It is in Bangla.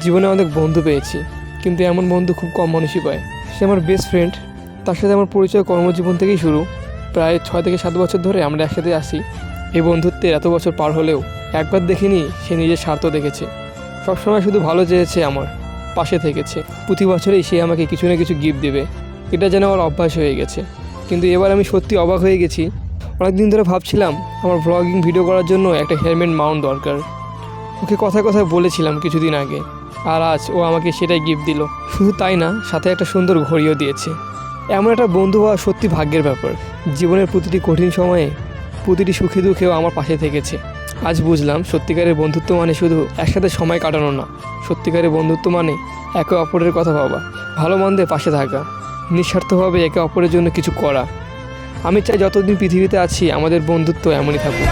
জীবনে অনেক বন্ধু পেয়েছি, কিন্তু এমন বন্ধু খুব কম মানুষই পায়। সে আমার বেস্ট ফ্রেন্ড। তার সাথে আমার পরিচয় কর্মজীবন থেকেই শুরু। প্রায় 6 থেকে 7 বছর ধরে আমরা একসাথে আসি। এই বন্ধুত্বের এত বছর পার হলেও একবার দেখিনি সে নিজের স্বার্থ দেখেছে। সবসময় শুধু ভালো চেয়েছে, আমার পাশে থেকেছে। প্রতি বছরেই সে আমাকে কিছু না কিছু গিফট দেবে, এটা যেন আমার অভ্যাস হয়ে গেছে। কিন্তু এবার আমি সত্যি অবাক হয়ে গেছি। অনেকদিন ধরে ভাবছিলাম আমার ব্লগিং ভিডিও করার জন্য একটা হেলমেট মাউন্ট দরকার। ওকে কথায় কথায় বলেছিলাম কিছুদিন আগে, আর আজ ও আমাকে সেটাই গিফট দিল। শুধু তাই না, সাথে একটা সুন্দর ঘড়িও দিয়েছে। এমন একটা বন্ধু হওয়া সত্যি ভাগ্যের ব্যাপার। জীবনের প্রতিটি কঠিন সময়ে, প্রতিটি সুখে দুঃখেও আমার পাশে থেকেছে। আজ বুঝলাম সত্যিকারের বন্ধুত্ব মানে শুধু একসাথে সময় কাটানো না, সত্যিকারের বন্ধুত্ব মানে একে অপরের কথা ভাবা, ভালো মন্দে পাশে থাকা, নিঃস্বার্থভাবে একে অপরের জন্য কিছু করা। আমি চাই যতদিন পৃথিবীতে আছি আমাদের বন্ধুত্ব এমনই থাকুক।